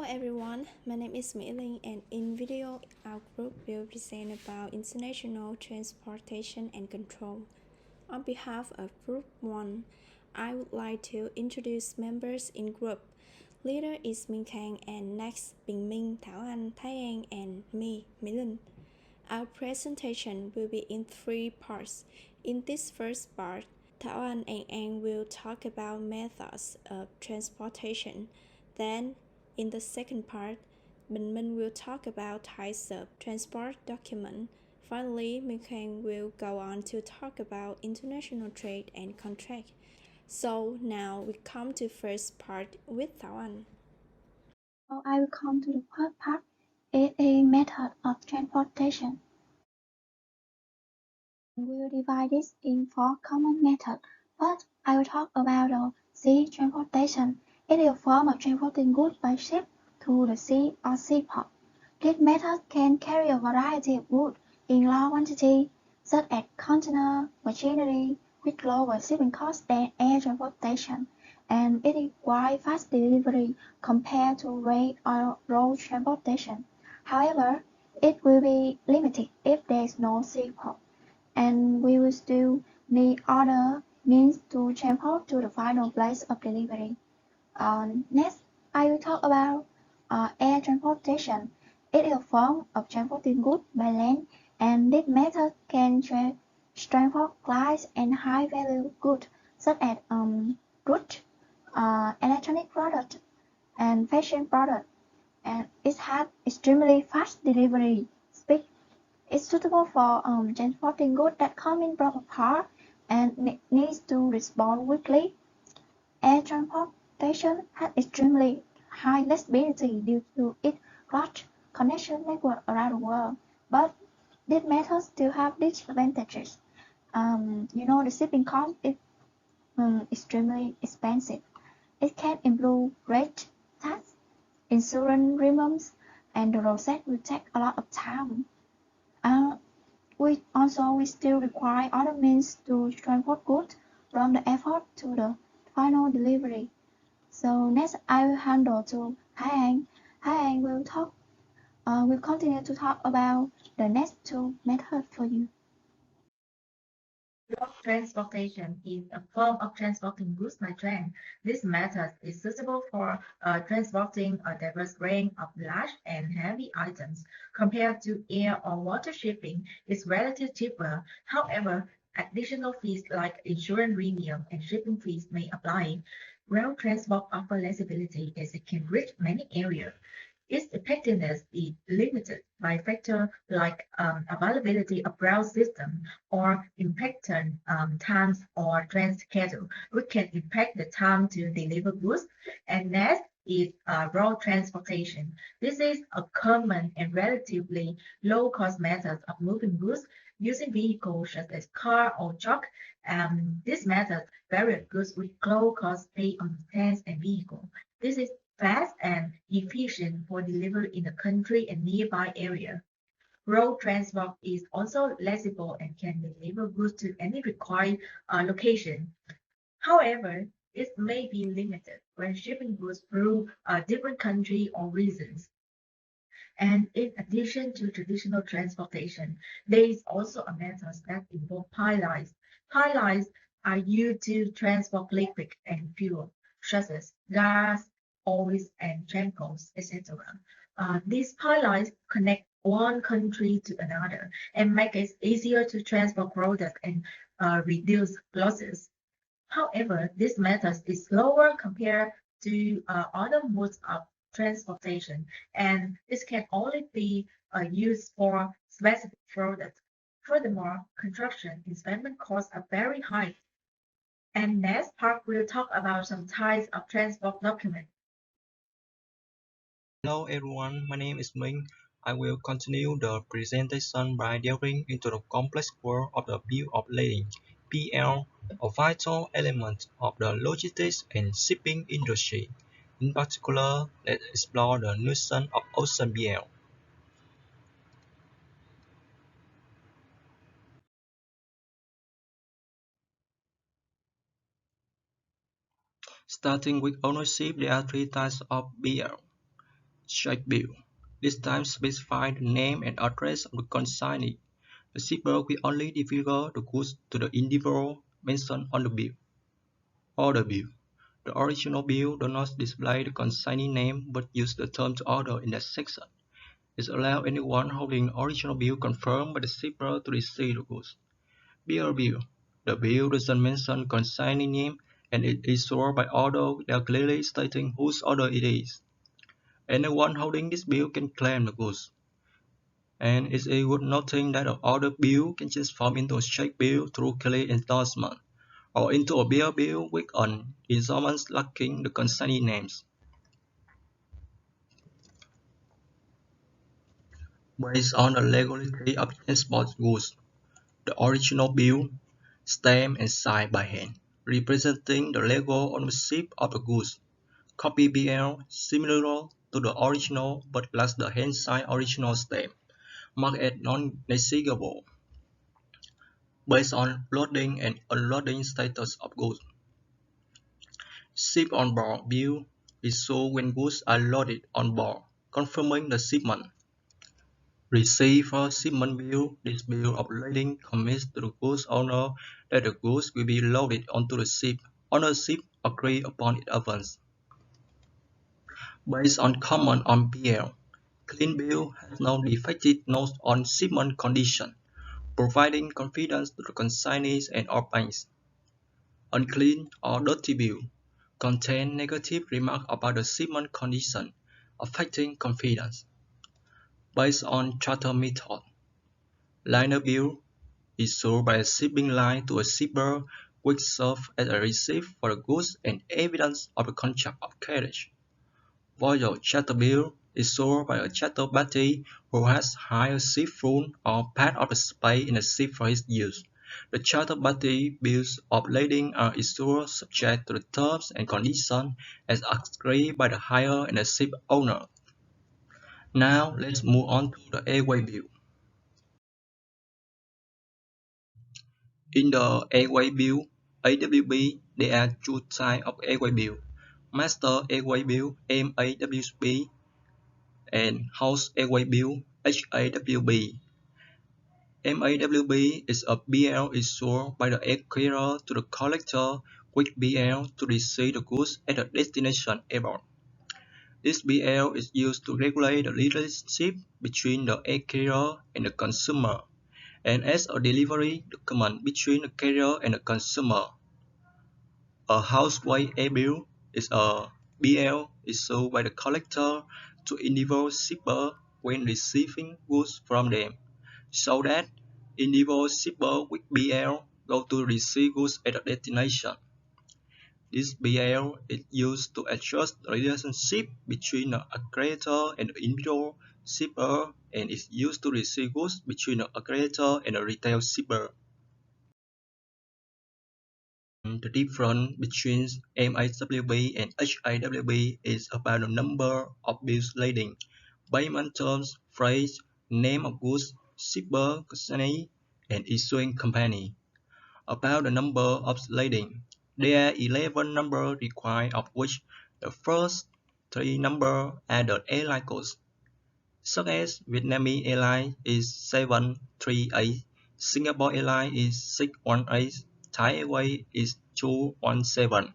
everyone, my name is Minh and in video our group will present about international transportation and control. On behalf of Group 1, I would like to introduce members in group. Leader is Minh Khang and next Minh, Thảo Anh, Thái An and me, Minh. Our presentation will be in 3 parts. In this first part, Thảo Anh and An will talk about methods of transportation. Then, in the second part, Minh will talk about types of transport document. Finally, Minh Khang will go on to talk about international trade and contract. So now we come to first part with Thảo Anh. So I will come to the first part. It is a method of transportation. We will divide this in 4 common methods. First, I will talk about the sea transportation. It is a form of transporting goods by ship through the sea or seaport. This method can carry a variety of goods in large quantity, such as container, machinery, with lower shipping costs than air transportation, and it requires fast delivery compared to rail or road transportation. However, it will be limited if there is no seaport, and we will still need other means to transport to the final place of delivery. Next, I will talk about air transportation. It is a form of transporting goods by land, and this method can transport light and high-value goods such as goods, electronic products, and fashion products, and it has extremely fast delivery speed. It's suitable for transporting goods that come in proper parts and needs to respond quickly. Air transportation has extremely high flexibility due to its large connection network around the world, but this method still has disadvantages. The shipping cost is extremely expensive. It can include rate, tax, insurance premiums, and the process will take a lot of time. We still require other means to transport goods from the airport to the final delivery. So next, I will handle to Thái An. Thái An will continue to talk about the next 2 methods for you. Road transportation is a form of transporting goods by train. This method is suitable for transporting a diverse range of large and heavy items. Compared to air or water shipping, it's relatively cheaper. However, additional fees like insurance premium and shipping fees may apply. Rail transport offers flexibility as it can reach many areas. Its effectiveness is limited by factors like availability of rail system or impacted times or train schedule, which can impact the time to deliver goods. And next is road transportation. This is a common and relatively low-cost method of moving goods using vehicles such as car or truck. This method varies goods with low cost paid on trains and vehicle. This is fast and efficient for delivery in the country and nearby area. Road transport is also flexible and can deliver goods to any required location. However, it may be limited when shipping goods through different countries or regions. And in addition to traditional transportation, there is also a method that involves pipelines. Pipelines are used to transport liquid and fuel, such as gas, oils, and chemicals, etc. These pipelines connect one country to another and make it easier to transport products and reduce losses. However, this method is slower compared to other modes of transportation, and this can only be used for specific products. Furthermore, construction investment costs are very high. And next part, we'll talk about some types of transport documents. Hello everyone, my name is Minh. I will continue the presentation by delving into the complex world of the bill of lading (BL), a vital element of the logistics and shipping industry. In particular, let's explore the notion of ocean BL. Starting with ownership, there are 3 types of BL. check bill. This time specify the name and address of the consignee. The shipper will only deliver the goods to the individual mentioned on the bill. Order bill. The original bill does not display the consignee name but uses the term to order in that section. It allows anyone holding the original bill confirmed by the shipper to receive the goods. Bearer bill. The bill doesn't mention consignee name and it is issued by order without clearly stating whose order it is. Anyone holding this bill can claim the goods. And it's worth noting that an order bill can transform into a check bill through clear endorsement, or into a bearer bill with an instrument lacking the consignee names. Based on the legality of transport goods, the original bill, stamped and signed by hand, representing the legal ownership of the goods. Copy BL similar to the original but lacks the hand-signed original stamp, marked as non-negotiable. Based on loading and unloading status of goods. Ship on board bill is shown when goods are loaded on board, confirming the shipment. Receive for shipment bill. This bill of lading commits to the goods owner that the goods will be loaded onto the ship. Ownership agreed upon in advance. Based on comment on BL, clean bill has no defective notes on shipment condition, providing confidence to the consignees and or banks. Unclean or dirty bill contain negative remarks about the shipment condition, affecting confidence. Based on charter method, liner bill issued by a shipping line to a shipper which serves as a receipt for the goods and evidence of the contract of carriage. Voyage charter bill issued by a charter party who has hired ship full or part of the space in the ship for his use. The charter party bills of lading are issued subject to the terms and conditions as agreed by the hire and the ship owner. Now let's move on to the airway bill. In the airway bill, AWB, there are two types of airway bill: Master Airway Bill (MAWB) and House Airway Bill (HAWB). MAWB is a BL issued by the air carrier to the collector with BL to receive the goods at the destination airport. This BL is used to regulate the relationship between the air carrier and the consumer, and as a delivery document between the carrier and the consumer. A houseway air bill is a BL issued by the collector to individual shipper when receiving goods from them, so that individual shipper with BL go to receive goods at the destination. This BL is used to adjust the relationship between the aggregator and the individual shipper and is used to receive goods between the aggregator and the retail shipper. The difference between MAWB and HAWB is about the number of bills lading, payment terms, phrase, name of goods, shipper, consignee, and issuing company. About the number of lading, there are 11 numbers required, of which the first 3 numbers are the airline codes, such as Vietnamese Airlines is 738, Singapore Airlines is 618, Thai Airways is 217.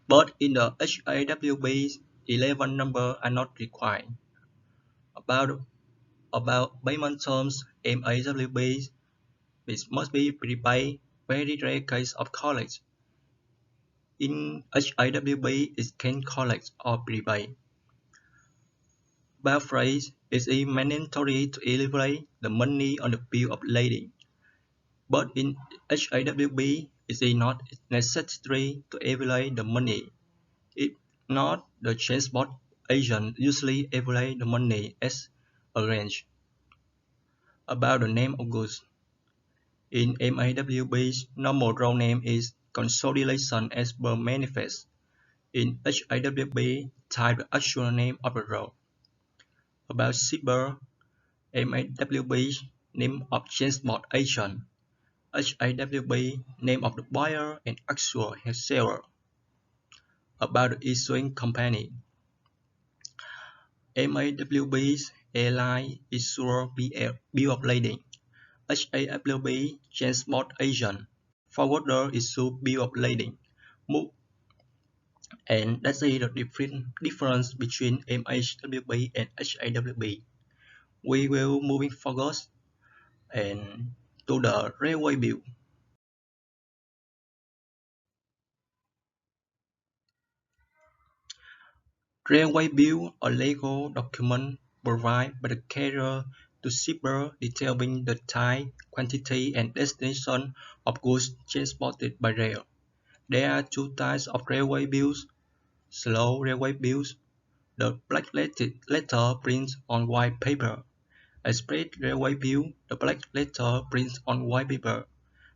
But in the HAWB, 11 numbers are not required. About payment terms, MAWB must be prepaid, very rare case of collect. In HAWB, it can collect or prepay. About phrase, it is mandatory to eliminate the money on the bill of lading. But in HAWB, it is not necessary to evaluate the money. If not, the transport agent usually evaluate the money as arranged. About the name of goods. In MAWB, normal row name is consolidation as per manifest. In HAWB, type the actual name of the row. About shipper, MAWB, name of transport agent. HAWB, name of the buyer and actual seller. About the issuing company. MAWB's airline issuer bill of lading. HAWB transport agent. Forwarder issue bill of lading. And that's the difference between MHWB and HAWB. We will moving forward and to the railway bill. Railway bill, a legal document provided by the carrier to shipper detailing the type, quantity, and destination of goods transported by rail. There are two types of railway bills: slow railway bills, the black letter prints on white paper. A spread railway bill, the black letter prints on white paper,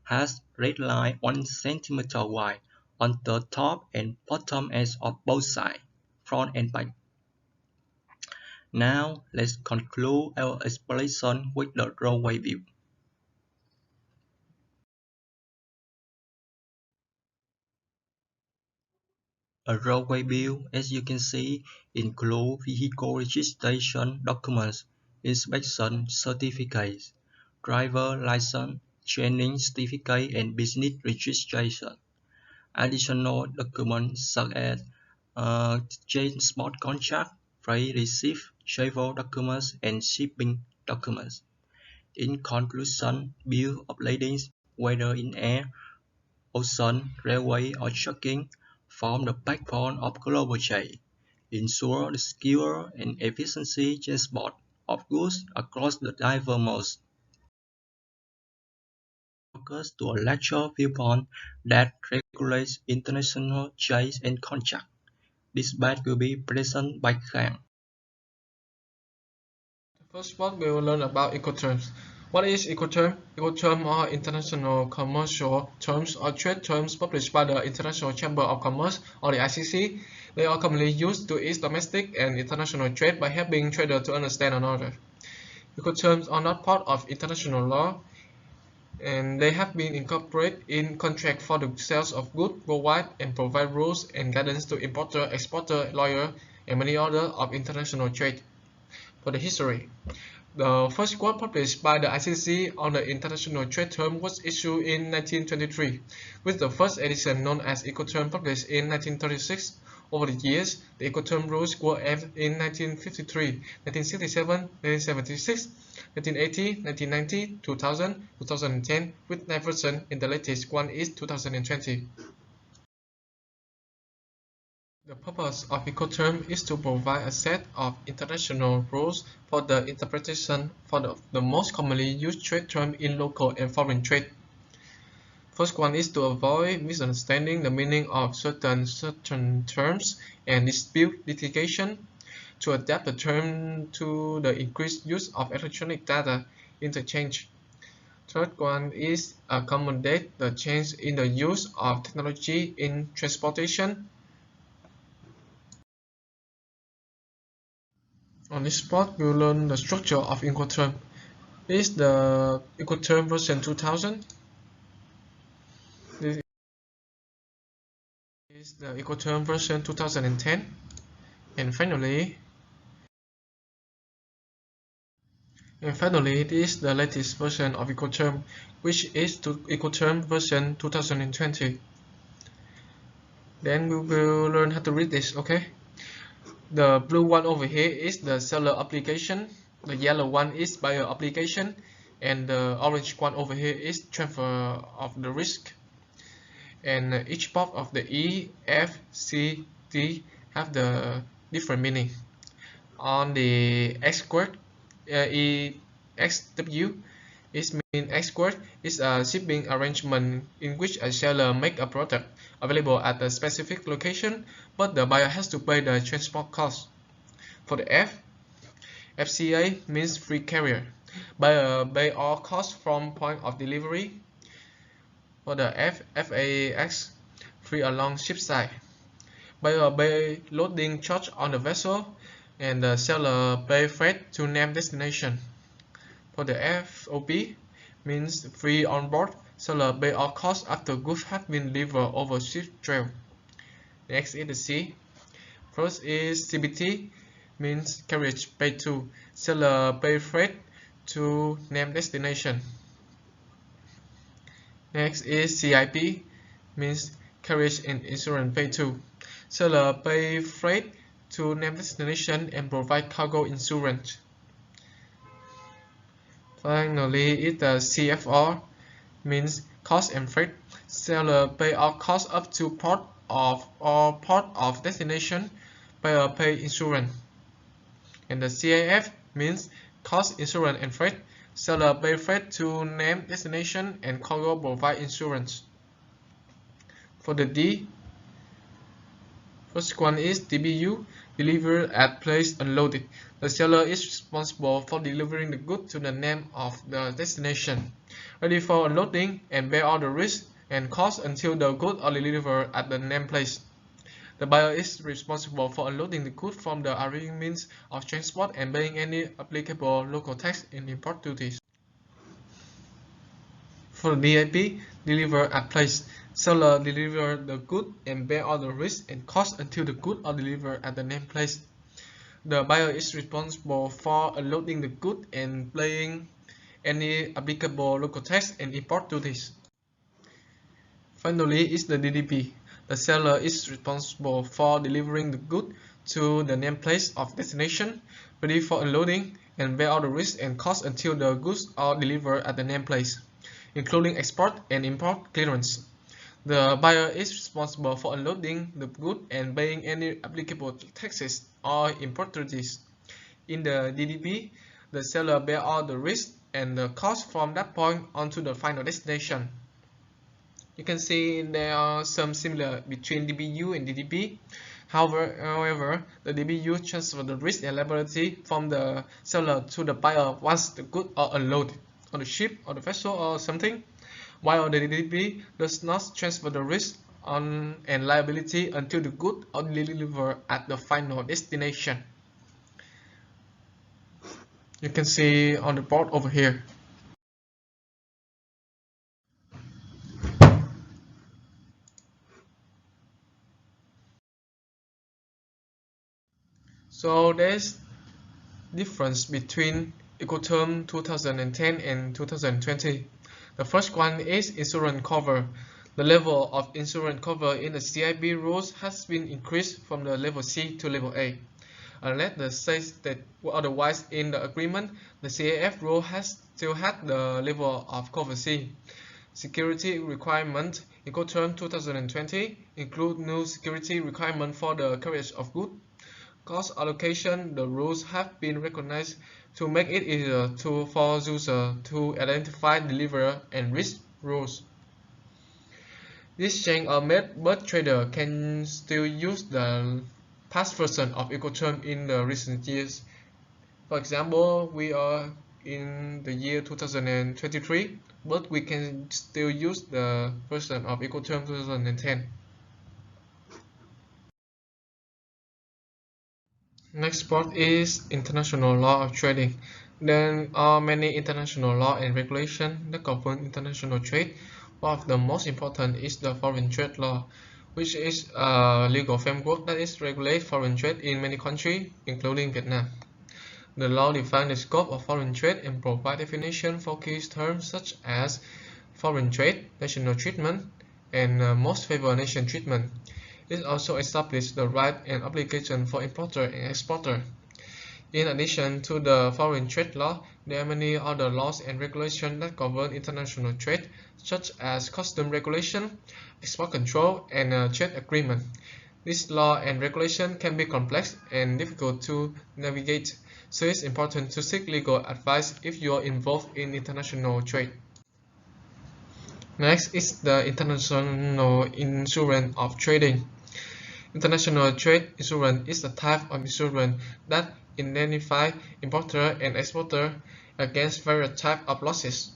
has red line 1 centimeter wide on the top and bottom edge of both sides, front and back. Now let's conclude our explanation with the railway bill. A railway bill, as you can see, includes vehicle registration documents, inspection certificates, driver license, training certificate, and business registration. Additional documents such as transport contract, freight receipt, travel documents, and shipping documents. In conclusion, bill of lading, whether in air, ocean, railway, or trucking, form the backbone of global trade, ensure the secure and efficiency transport of goods across the diverse modes. Focus to a lecture viewpoint that regulates international trade and contract. This batch will be presented by Khang. First part we will learn about Incoterms. What is Incoterm? Incoterms are international commercial terms or trade terms published by the International Chamber of Commerce or the ICC. They are commonly used to ease domestic and international trade by helping traders to understand another. Incoterms are not part of international law, and they have been incorporated in contracts for the sales of goods worldwide and provide rules and guidance to importer, exporter, lawyer, and many others of international trade. For the history, the first quote published by the ICC on the international trade term was issued in 1923, with the first edition known as Incoterms published in 1936. Over the years, the Incoterms rules were added in 1953, 1967, 1976, 1980, 1990, 2000, 2010, with 9 versions in the latest one is 2020. The purpose of Incoterms is to provide a set of international rules for the interpretation for the most commonly used trade terms in local and foreign trade. First one is to avoid misunderstanding the meaning of certain terms and dispute litigation, to adapt the term to the increased use of electronic data interchange. Third one is accommodate the change in the use of technology in transportation. On this part, we will learn the structure of Incoterms. This is the Incoterms version 2000. This is the Incoterms version 2010. And finally, this is the latest version of Incoterms, which is Incoterms version 2020. Then we will learn how to read this, okay? The blue one over here is the seller application, the yellow one is buyer application, and the orange one over here is transfer of the risk. And each part of the E, F, C, D have the different meaning. On the X word, EXW is mean X word is a shipping arrangement in which a seller make a product available at a specific location, but the buyer has to pay the transport cost. For the F, FCA means free carrier. Buyer pay all costs from point of delivery. For the FAX, free along ship side. Buyer pay loading charge on the vessel, and the seller pay freight to named destination. For the FOB, means free on board. Seller pay all costs after goods have been delivered over ship trail. Next is the C. First is CBT, means carriage paid to. Seller pay freight to named destination. Next is CIP, means carriage and insurance paid to. Seller pay freight to named destination and provide cargo insurance. Finally, is the CFR, means cost and freight. Seller pay all costs up to port of or port of destination, payer pay insurance. And the CAF means cost, insurance, and freight. Seller pay freight to named destination and cargo provide insurance. For the D, first one is DBU, delivered at place unloaded. The seller is responsible for delivering the goods to the name of the destination, ready for unloading, and bear all the risks and costs until the goods are delivered at the named place. The buyer is responsible for unloading the goods from the arriving means of transport and paying any applicable local tax and import duties. For the DIP, deliver at place. Seller deliver the goods and bear all the risks and costs until the goods are delivered at the named place. The buyer is responsible for unloading the goods and paying any applicable local tax and import duties. Finally is the DDP. The seller is responsible for delivering the goods to the named place of destination, ready for unloading, and bear all the risks and costs until the goods are delivered at the named place, including export and import clearance. The buyer is responsible for unloading the goods and paying any applicable taxes or import duties. In the DDP, the seller bear all the risks and the costs from that point on to the final destination. You can see there are some similar between DBU and DDP. However, the DBU transfers the risk and liability from the seller to the buyer once the goods are unloaded on the ship or the vessel or something, while the DDP does not transfer the risk and liability until the goods are delivered at the final destination. You can see on the board over here. So there's difference between Incoterms 2010 and 2020. The first one is insurance cover. The level of insurance cover in the CIP rules has been increased from the level C to level A. Unless the says that otherwise in the agreement, the CAF rule has still had the level of cover C. Security requirement Incoterms 2020 include new security requirement for the carriage of goods. Cost allocation, the rules have been recognized to make it easier for users to identify deliverer and risk rules. This change are made, but traders can still use the past version of Incoterms in the recent years. For example, we are in the year 2023, but we can still use the version of Incoterms 2010. Next part is international law of trading. There are many international law and regulations that govern international trade. One of the most important is the foreign trade law, which is a legal framework that is regulate foreign trade in many countries, including Vietnam. The law defines the scope of foreign trade and provide definition for key terms such as foreign trade, national treatment, and most favored nation treatment. It also establishes the right and obligation for importer and exporter. In addition to the foreign trade law, there are many other laws and regulations that govern international trade, such as custom regulation, export control, and trade agreement. This law and regulation can be complex and difficult to navigate, so it's important to seek legal advice if you are involved in international trade. Next is the international insurance of trading. International trade insurance is a type of insurance that indemnifies importer and exporter against various types of losses,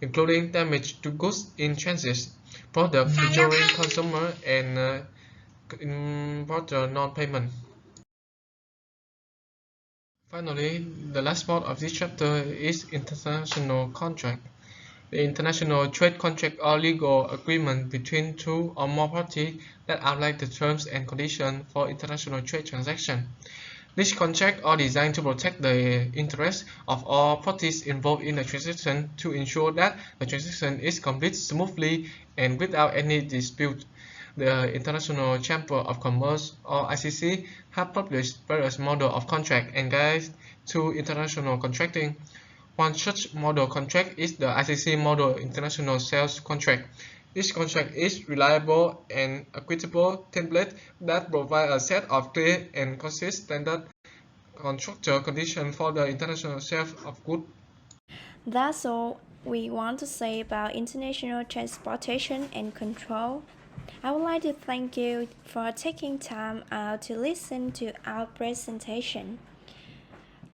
including damage to goods in transit, product injuring consumer, and importer non-payment. Finally, the last part of this chapter is international contract. The international trade contract are legal agreement between two or more parties that outline the terms and conditions for international trade transactions. These contracts are designed to protect the interests of all parties involved in the transaction to ensure that the transaction is completed smoothly and without any dispute. The International Chamber of Commerce, or ICC, have published various models of contract and guides to international contracting. One such model contract is the ICC Model International Sales Contract. This contract is reliable and equitable template that provide a set of clear and concise standard contractual conditions for the international sale of goods. That's all we want to say about international transportation and control. I would like to thank you for taking time out to listen to our presentation.